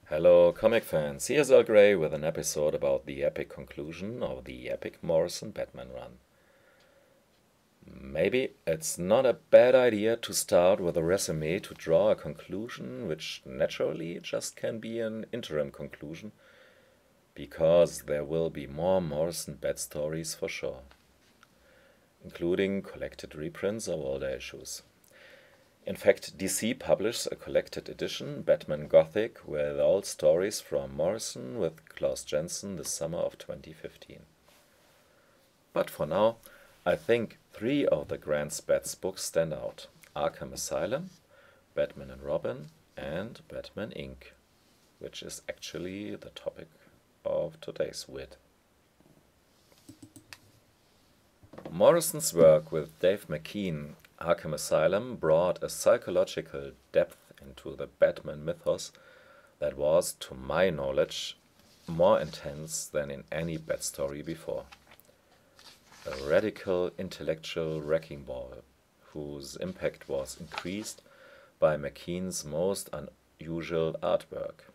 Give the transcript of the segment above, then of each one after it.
Hello comic fans, here's Earl Grey with an episode about the epic conclusion of the epic Morrison Batman run. Maybe it's not a bad idea to start with a resume to draw a conclusion which naturally just can be an interim conclusion, because there will be more Morrison Bat stories for sure, including collected reprints of older issues. In fact, DC publishes a collected edition, Batman Gothic, with all stories from Morrison with Klaus Jensen this summer of 2015. But for now, I think 3 of the Grant's Bats books stand out: Arkham Asylum, Batman and Robin, and Batman Inc., which is actually the topic of today's vid. Morrison's work with Dave McKean, Arkham Asylum, brought a psychological depth into the Batman mythos that was, to my knowledge, more intense than in any Bat story before. A radical intellectual wrecking ball, whose impact was increased by McKean's most unusual artwork.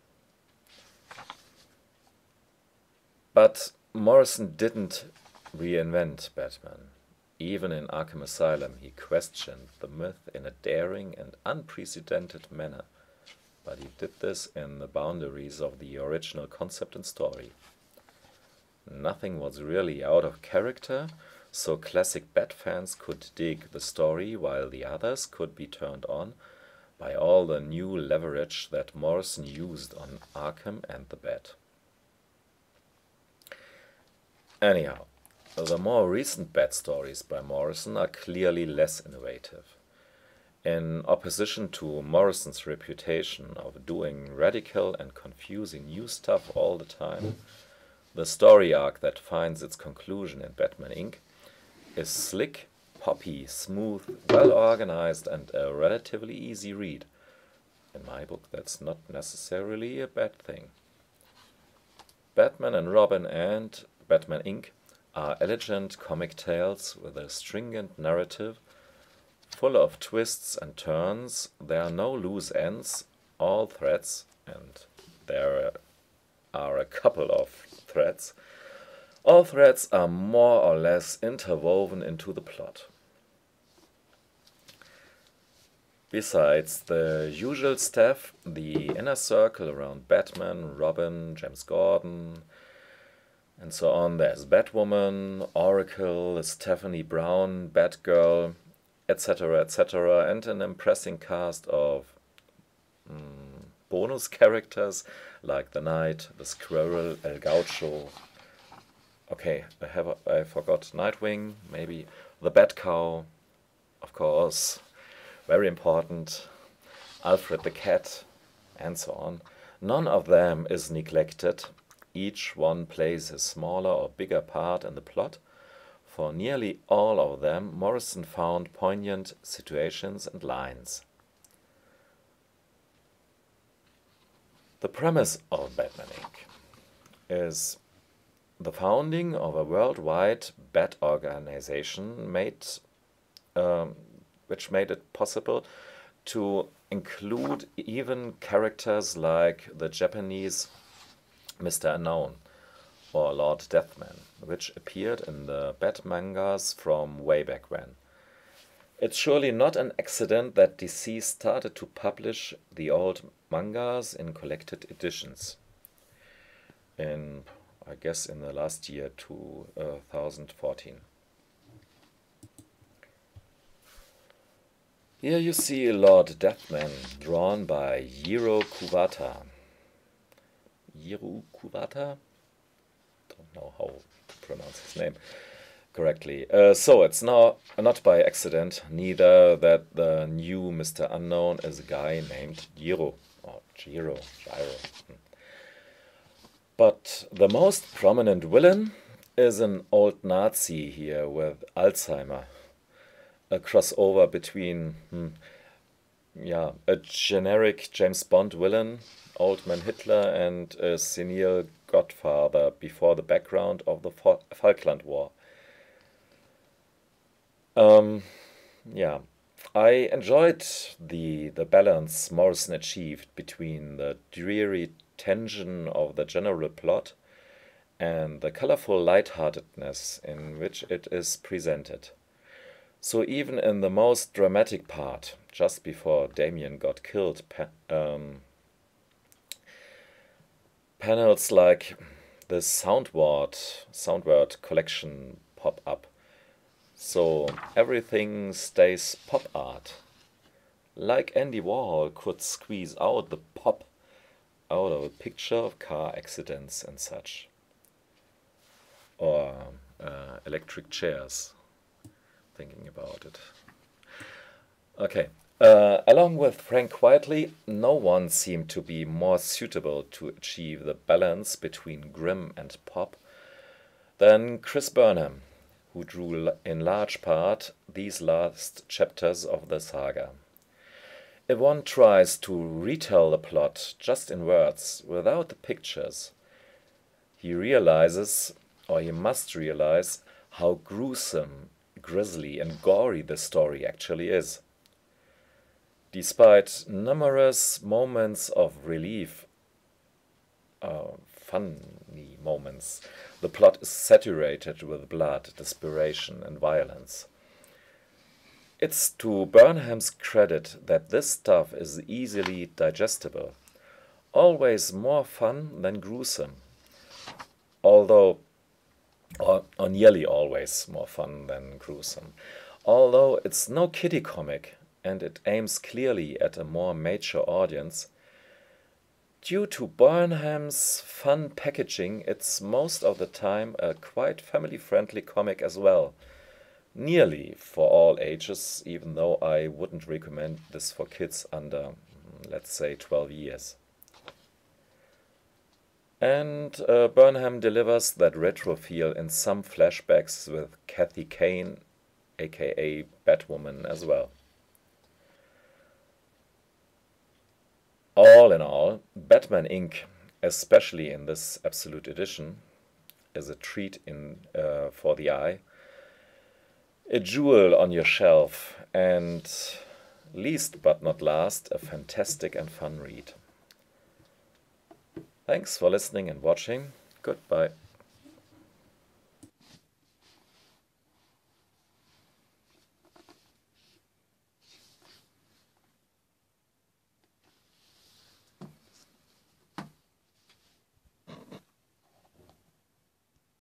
But Morrison didn't reinvent Batman. Even in Arkham Asylum, he questioned the myth in a daring and unprecedented manner, but he did this in the boundaries of the original concept and story. Nothing was really out of character, so classic Bat fans could dig the story while the others could be turned on by all the new leverage that Morrison used on Arkham and the Bat. Anyhow, the more recent Bat stories by Morrison are clearly less innovative. In opposition to Morrison's reputation of doing radical and confusing new stuff all the time, the story arc that finds its conclusion in Batman Inc. is slick, poppy, smooth, well organized, and a relatively easy read. In my book, that's not necessarily a bad thing. Batman and Robin and Batman Inc. are elegant comic tales with a stringent narrative, full of twists and turns. There are no loose ends, all threads, and there are a couple of threads. All threads are more or less interwoven into the plot. Besides the usual staff, the inner circle around Batman, Robin, James Gordon, and so on, there's Batwoman, Oracle, Stephanie Brown, Batgirl, etc., and an impressive cast of bonus characters like the Knight, the Squirrel, El Gaucho. Okay, I forgot Nightwing, maybe the Batcow, of course, very important, Alfred the Cat, and so on. None of them is neglected. Each one plays a smaller or bigger part in the plot. For nearly all of them, Morrison found poignant situations and lines. The premise of Batman Inc. is the founding of a worldwide Bat organization which made it possible to include even characters like the Japanese Mr. Unknown or Lord Deathman, which appeared in the Bat mangas from way back when. It's surely not an accident that DC started to publish the old mangas in collected editions I guess in the last year, 2014. Here you see Lord Deathman, drawn by Jiro Kuwata. Don't know how to pronounce his name correctly. So it's now not by accident neither that the new Mr. Unknown is a guy named Jiro, or Jiro. But the most prominent villain is an old Nazi here with Alzheimer. A crossover between a generic James Bond villain, Old Man Hitler, and a senile godfather before the background of the Falkland War. I enjoyed the balance Morrison achieved between the dreary tension of the general plot and the colorful lightheartedness in which it is presented. So even in the most dramatic part, just before Damien got killed, panels like the soundword collection pop up. So everything stays pop art. Like Andy Warhol could squeeze out the pop out of a picture of car accidents and such. Or electric chairs, thinking about it. Okay. Along with Frank Quietly, no one seemed to be more suitable to achieve the balance between grim and pop than Chris Burnham, who drew in large part these last chapters of the saga. If one tries to retell the plot just in words, without the pictures, he realizes, or he must realize, how gruesome, grisly, and gory the story actually is. Despite numerous moments of relief, funny moments, the plot is saturated with blood, desperation, and violence. It's to Burnham's credit that this stuff is easily digestible, always more fun than gruesome, although, or nearly always more fun than gruesome, although it's no kiddie comic and it aims clearly at a more mature audience. Due to Burnham's fun packaging, it's most of the time a quite family-friendly comic as well. Nearly for all ages, even though I wouldn't recommend this for kids under, let's say, 12 years. And Burnham delivers that retro feel in some flashbacks with Kathy Kane, aka Batwoman, as well. All in all, Batman Inc., especially in this Absolute Edition, is a treat for the eye, a jewel on your shelf, and least but not last, a fantastic and fun read. Thanks for listening and watching. Goodbye.